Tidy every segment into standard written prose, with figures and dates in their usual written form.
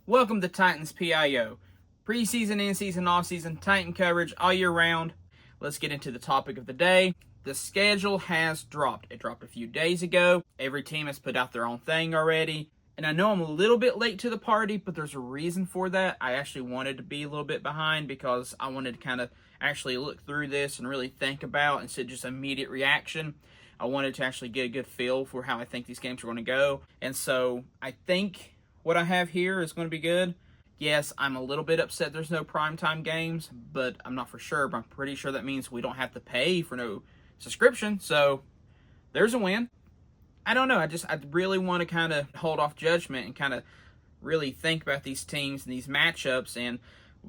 Welcome to Titans PIO. Preseason, in-season, off-season, Titan coverage all year round. Let's get into the topic of the day. The schedule has dropped. It dropped a few days ago. Every team has put out their own thing already. And I know I'm a little bit late to the party, but there's a reason for that. I actually wanted to be a little bit behind because I wanted to kind of actually look through this and really think about instead of just immediate reaction. I wanted to actually get a good feel for how I think these games are going to go. And so I think what I have here is going to be good. Yes, I'm a little bit upset there's no primetime games, but I'm not for sure. But I'm pretty sure that means we don't have to pay for no subscription. So there's a win. I don't know. I really want to kind of hold off judgment and kind of really think about these teams and these matchups and,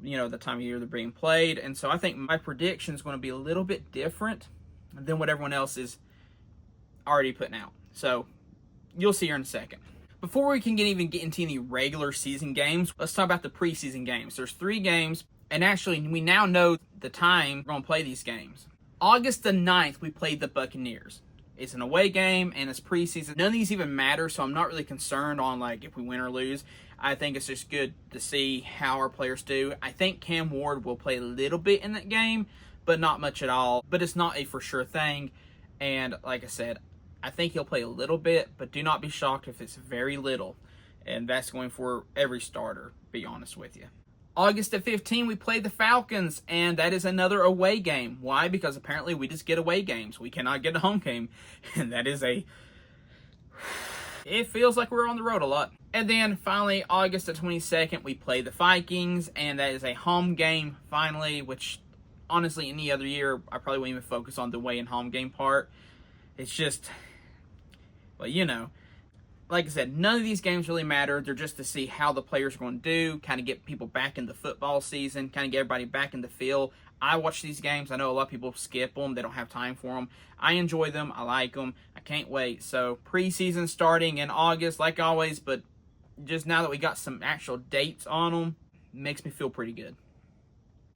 you know, the time of year they're being played. And so I think my prediction is going to be a little bit different than what everyone else is already putting out. So you'll see here in a second. Before we can even get into any regular season games, let's talk about the preseason games. There's 3 games, and actually we now know the time we're going to play these games. August the 9th, we played the Buccaneers. It's an away game, and it's preseason. None of these even matter, so I'm not really concerned on like if we win or lose. I think it's just good to see how our players do. I think Cam Ward will play a little bit in that game, but not much at all. But it's not a for sure thing, and like I said, I think he'll play a little bit, but do not be shocked if it's very little. And that's going for every starter, to be honest with you. August the 15th, we played the Falcons, and that is another away game. Why? Because apparently we just get away games. We cannot get a home game. And that is it feels like we're on the road a lot. And then finally, August the 22nd, we play the Vikings, and that is a home game finally, which honestly, any other year, I probably wouldn't even focus on the away and home game part. It's just, well, you know, like I said, none of these games really matter. They're just to see how the players are going to do, kind of get people back in the football season, kind of get everybody back in the field. I watch these games. I know a lot of people skip them. They don't have time for them. I enjoy them. I like them. I can't wait. So preseason starting in August, like always, but just now that we got some actual dates on them, makes me feel pretty good.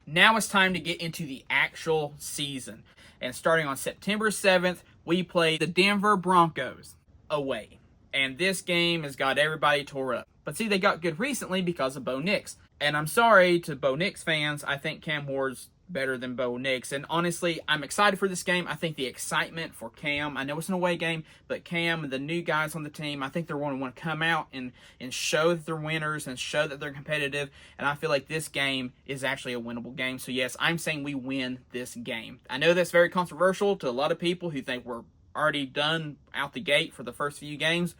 Now it's time to get into the actual season. And starting on September 7th, we play the Denver Broncos away. And this game has got everybody tore up. But see, they got good recently because of Bo Nix. And I'm sorry to Bo Nix fans. I think Cam Ward's better than Bo Nix. And honestly, I'm excited for this game. I think the excitement for Cam, I know it's an away game, but Cam and the new guys on the team, I think they're going to want to come out and show that they're winners and show that they're competitive. And I feel like this game is actually a winnable game. So yes, I'm saying we win this game. I know that's very controversial to a lot of people who think we're already done out the gate for the first few games.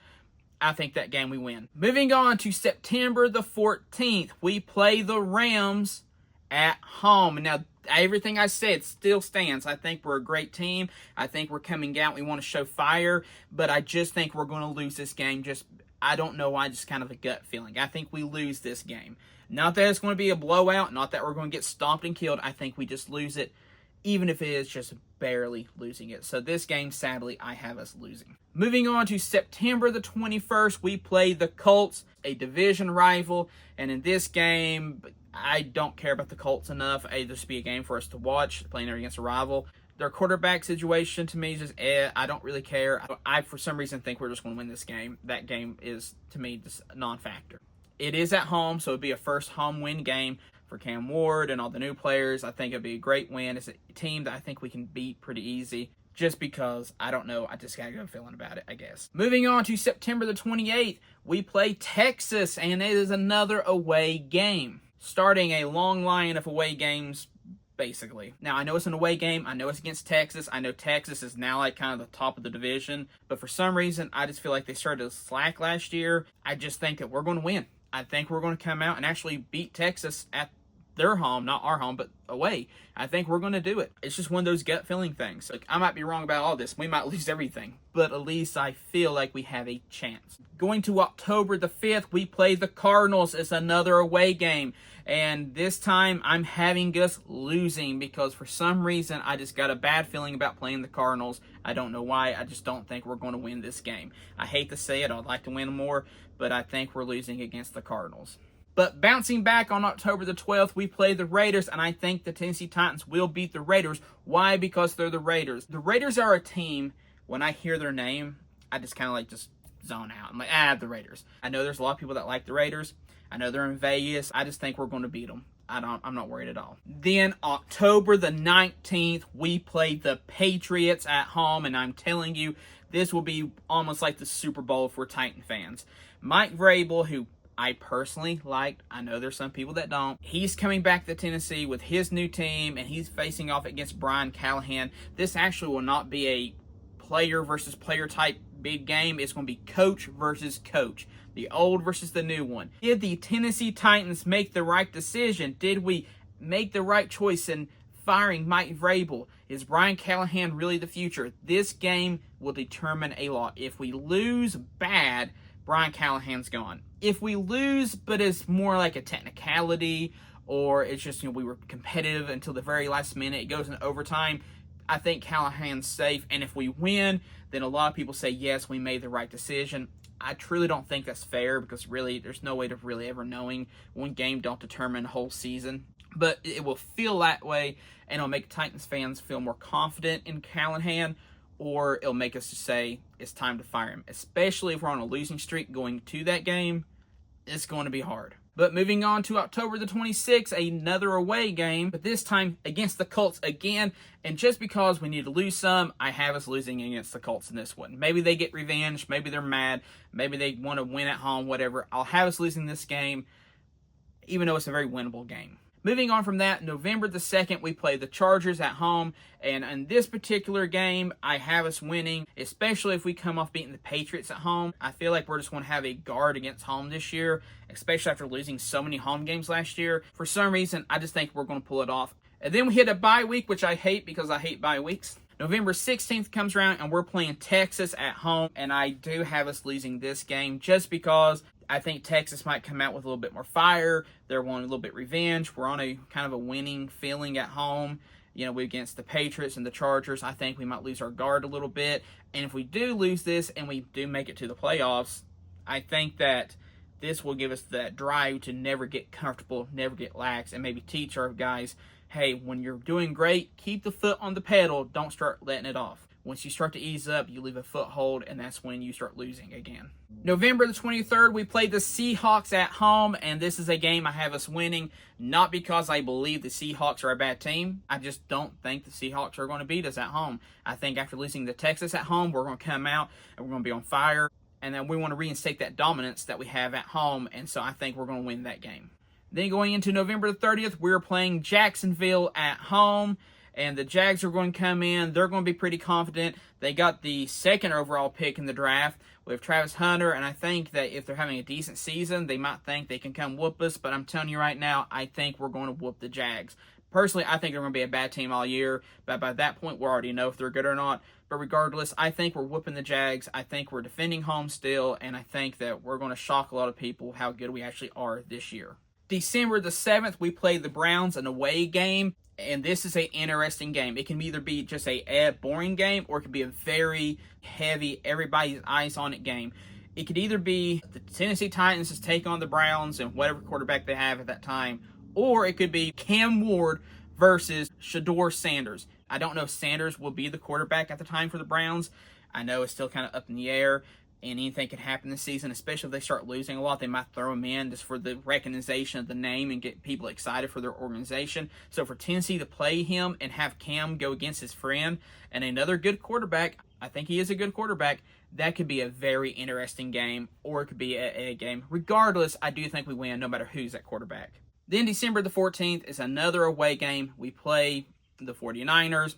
I think that game we win. Moving on to September the 14th, we play the Rams at home. Now, everything I said still stands. I think we're a great team. I think we're coming out. We want to show fire, but I just think we're going to lose this game. I don't know why, just kind of a gut feeling. I think we lose this game. Not that it's going to be a blowout, not that we're going to get stomped and killed. I think we just lose it, even if it is just barely losing it. So this game, sadly, I have us losing. Moving on to September the 21st, we play the Colts, a division rival. And in this game, I don't care about the Colts enough. It'll just be a game for us to watch, playing against a rival. Their quarterback situation to me is just, I don't really care. I, for some reason, think we're just going to win this game. That game is, to me, just a non-factor. It is at home, so it'd be a first home win game for Cam Ward and all the new players. I think it'd be a great win. It's a team that I think we can beat pretty easy. Just because, I don't know, I just got a good feeling about it, I guess. Moving on to September the 28th, we play Texas, and it is another away game. Starting a long line of away games, basically. Now, I know it's an away game. I know it's against Texas. I know Texas is now like kind of the top of the division. But for some reason, I just feel like they started to slack last year. I just think that we're going to win. I think we're going to come out and actually beat Texas at their home, not our home, but away. I think we're going to do it. It's just one of those gut feeling things. Like, I might be wrong about all this. We might lose everything, but at least I feel like we have a chance. Going to October the 5th, we play the Cardinals. It's another away game, and this time I'm having us losing because for some reason I just got a bad feeling about playing the Cardinals. I don't know why. I just don't think we're going to win this game. I hate to say it. I'd like to win more, but I think we're losing against the Cardinals. But bouncing back on October the 12th, we play the Raiders, and I think the Tennessee Titans will beat the Raiders. Why? Because they're the Raiders. The Raiders are a team, when I hear their name, I just kind of like just zone out. I'm like, the Raiders. I know there's a lot of people that like the Raiders. I know they're in Vegas. I just think we're going to beat them. I'm not worried at all. Then October the 19th, we play the Patriots at home, and I'm telling you, this will be almost like the Super Bowl for Titan fans. Mike Vrabel, who I personally liked, I know there's some people that don't, he's coming back to Tennessee with his new team, and he's facing off against Brian Callahan. This actually will not be a player versus player type big game. It's going to be coach versus coach. The old versus the new one. Did the Tennessee Titans make the right decision? Did we make the right choice in firing Mike Vrabel? Is Brian Callahan really the future? This game will determine a lot. If we lose bad, Brian Callahan's gone. If we lose, but it's more like a technicality, or it's just, we were competitive until the very last minute, it goes in overtime, I think Callahan's safe. And if we win, then a lot of people say, yes, we made the right decision. I truly don't think that's fair, because really there's no way to really ever knowing. One game don't determine the whole season. But it will feel that way, and it'll make Titans fans feel more confident in Callahan, or it'll make us just say it's time to fire him. Especially if we're on a losing streak going to that game, it's going to be hard. But moving on to October the 26th, another away game, but this time against the Colts again. And just because we need to lose some, I have us losing against the Colts in this one. Maybe they get revenge, maybe they're mad, maybe they want to win at home, whatever. I'll have us losing this game, even though it's a very winnable game. Moving on from that, November the 2nd, we play the Chargers at home. And in this particular game, I have us winning, especially if we come off beating the Patriots at home. I feel like we're just going to have a guard against home this year, especially after losing so many home games last year. For some reason, I just think we're going to pull it off. And then we hit a bye week, which I hate because I hate bye weeks. November 16th comes around, and we're playing Texas at home. And I do have us losing this game just because I think Texas might come out with a little bit more fire. They're wanting a little bit revenge. We're on a kind of a winning feeling at home. We against the Patriots and the Chargers, I think we might lose our guard a little bit. And if we do lose this and we do make it to the playoffs, I think that this will give us that drive to never get comfortable, never get lax, and maybe teach our guys, hey, when you're doing great, keep the foot on the pedal. Don't start letting it off. Once you start to ease up, you leave a foothold, and that's when you start losing again. November the 23rd, we play the Seahawks at home, and this is a game I have us winning, not because I believe the Seahawks are a bad team. I just don't think the Seahawks are going to beat us at home. I think after losing to Texas at home, we're going to come out, and we're going to be on fire, and then we want to reinstate that dominance that we have at home, and so I think we're going to win that game. Then going into November the 30th, we're playing Jacksonville at home. And the Jags are going to come in. They're going to be pretty confident. They got the second overall pick in the draft with Travis Hunter. And I think that if they're having a decent season, they might think they can come whoop us. But I'm telling you right now, I think we're going to whoop the Jags. Personally, I think they're going to be a bad team all year. But by that point, we already know if they're good or not. But regardless, I think we're whooping the Jags. I think we're defending home still. And I think that we're going to shock a lot of people how good we actually are this year. December the 7th, we play the Browns, an away game. And this is an interesting game. It can either be just a boring game, or it could be a very heavy, everybody's eyes on it game. It could either be the Tennessee Titans just take on the Browns and whatever quarterback they have at that time, or it could be Cam Ward versus Shedeur Sanders. I don't know if Sanders will be the quarterback at the time for the Browns. I know it's still kind of up in the air, and anything can happen this season, especially if they start losing a lot. They might throw him in just for the recognition of the name and get people excited for their organization. So for Tennessee to play him and have Cam go against his friend and another good quarterback, I think he is a good quarterback, that could be a very interesting game, or it could be a game. Regardless, I do think we win no matter who's at quarterback. Then December the 14th is another away game. We play the 49ers.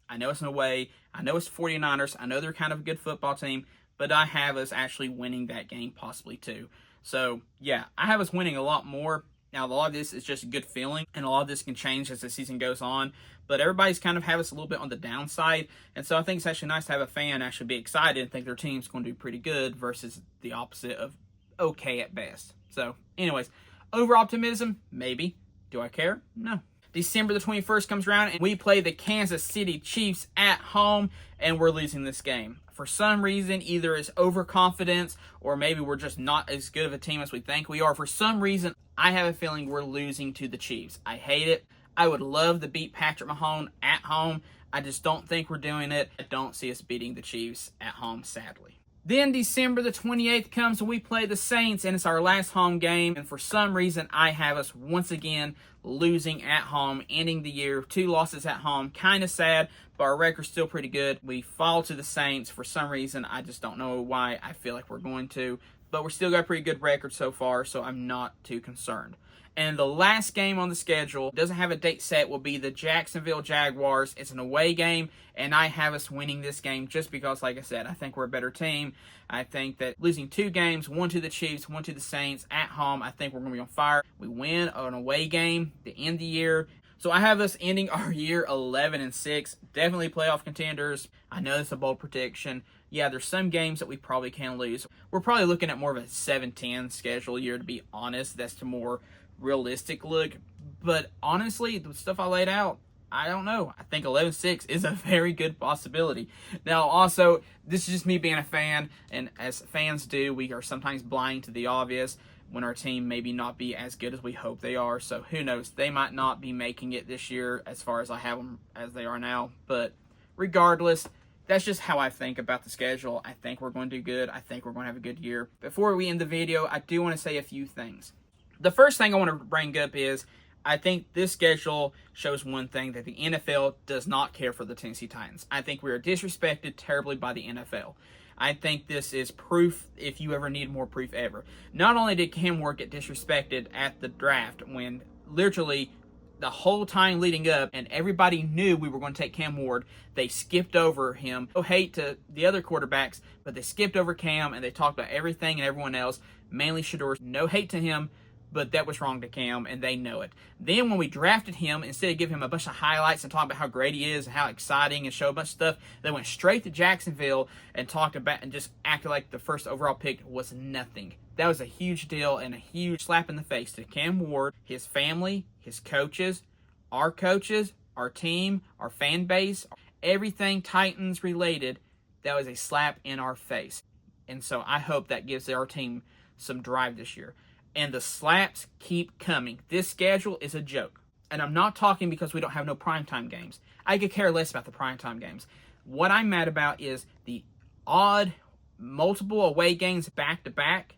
I know it's an away. I know it's the 49ers. I know they're kind of a good football team. But I have us actually winning that game possibly too. So, yeah, I have us winning a lot more. Now, a lot of this is just a good feeling, and a lot of this can change as the season goes on. But everybody's kind of have us a little bit on the downside. And so I think it's actually nice to have a fan actually be excited and think their team's going to do pretty good versus the opposite of okay at best. So, anyways, over optimism, maybe. Do I care? No. December the 21st comes around, and we play the Kansas City Chiefs at home, and we're losing this game. For some reason, either it's overconfidence, or maybe we're just not as good of a team as we think we are. For some reason, I have a feeling we're losing to the Chiefs. I hate it. I would love to beat Patrick Mahomes at home. I just don't think we're doing it. I don't see us beating the Chiefs at home, sadly. Then December the 28th comes and we play the Saints, and it's our last home game. And for some reason, I have us once again losing at home, ending the year. 2 losses at home. Kind of sad, but our record's still pretty good. We fall to the Saints. For some reason, I just don't know why. I feel like we're going to. But we're still got a pretty good record so far, so I'm not too concerned. And the last game on the schedule, doesn't have a date set, will be the Jacksonville Jaguars. It's an away game, and I have us winning this game just because, like I said, I think we're a better team. I think that losing 2 games, 1 to the Chiefs, 1 to the Saints, at home, I think we're going to be on fire. We win an away game to end the year. So I have us ending our year 11-6. Definitely playoff contenders. I know it's a bold prediction. Yeah, there's some games that we probably can lose. We're probably looking at more of a 7-10 schedule year, to be honest. That's the more realistic look. But honestly, the stuff I laid out, I don't know. I think 11-6 is a very good possibility. Now, also, this is just me being a fan, and as fans do, we are sometimes blind to the obvious when our team maybe not be as good as we hope they are. So who knows? They might not be making it this year as far as I have them as they are now. But regardless, that's just how I think about the schedule. I think we're going to do good. I think we're going to have a good year. Before we end the video, I do want to say a few things. The first thing I want to bring up is I think this schedule shows one thing, that the NFL does not care for the Tennessee Titans. I think we are disrespected terribly by the NFL. I think this is proof, if you ever need more proof ever. Not only did Cam Ward get disrespected at the draft, when literally the whole time leading up and everybody knew we were going to take Cam Ward, they skipped over him. No hate to the other quarterbacks, but they skipped over Cam and they talked about everything and everyone else, mainly Shador. No hate to him, but that was wrong to Cam, and they know it. Then when we drafted him, instead of giving him a bunch of highlights and talking about how great he is and how exciting and show a bunch of stuff, they went straight to Jacksonville and talked about and just acted like the first overall pick was nothing. That was a huge deal and a huge slap in the face to Cam Ward, his family, his coaches, our team, our fan base, everything Titans related. That was a slap in our face. And so I hope that gives our team some drive this year. And the slaps keep coming. This schedule is a joke. And I'm not talking because we don't have no primetime games. I could care less about the primetime games. What I'm mad about is the odd multiple away games back-to-back,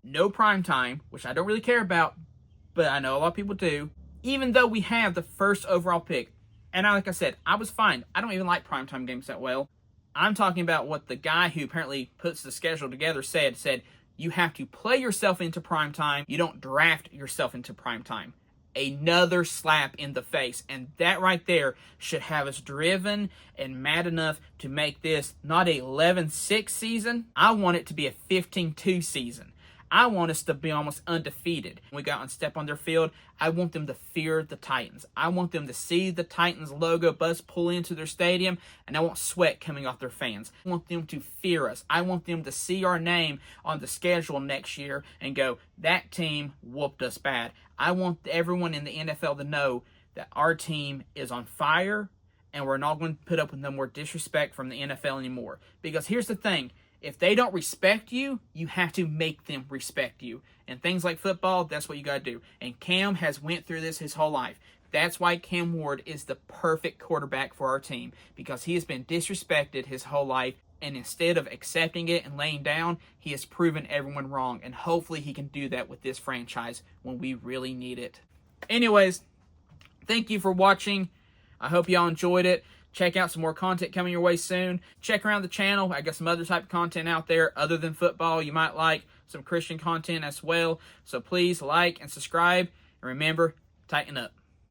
no primetime, which I don't really care about, but I know a lot of people do, even though we have the first overall pick. And like I said, I was fine. I don't even like primetime games that well. I'm talking about what the guy who apparently puts the schedule together said, you have to play yourself into primetime. You don't draft yourself into primetime. Another slap in the face. And that right there should have us driven and mad enough to make this not a 11-6 season. I want it to be a 15-2 season. I want us to be almost undefeated. When we go out and step on their field, I want them to fear the Titans. I want them to see the Titans logo bus pull into their stadium, and I want sweat coming off their fans. I want them to fear us. I want them to see our name on the schedule next year and go, that team whooped us bad. I want everyone in the NFL to know that our team is on fire, and we're not going to put up with no more disrespect from the NFL anymore. Because here's the thing. If they don't respect you, you have to make them respect you. And things like football, that's what you got to do. And Cam has went through this his whole life. That's why Cam Ward is the perfect quarterback for our team. Because he has been disrespected his whole life. And instead of accepting it and laying down, he has proven everyone wrong. And hopefully he can do that with this franchise when we really need it. Anyways, thank you for watching. I hope y'all enjoyed it. Check out some more content coming your way soon. Check around the channel. I got some other type of content out there other than football. You might like some Christian content as well. So please like and subscribe. And remember, tighten up.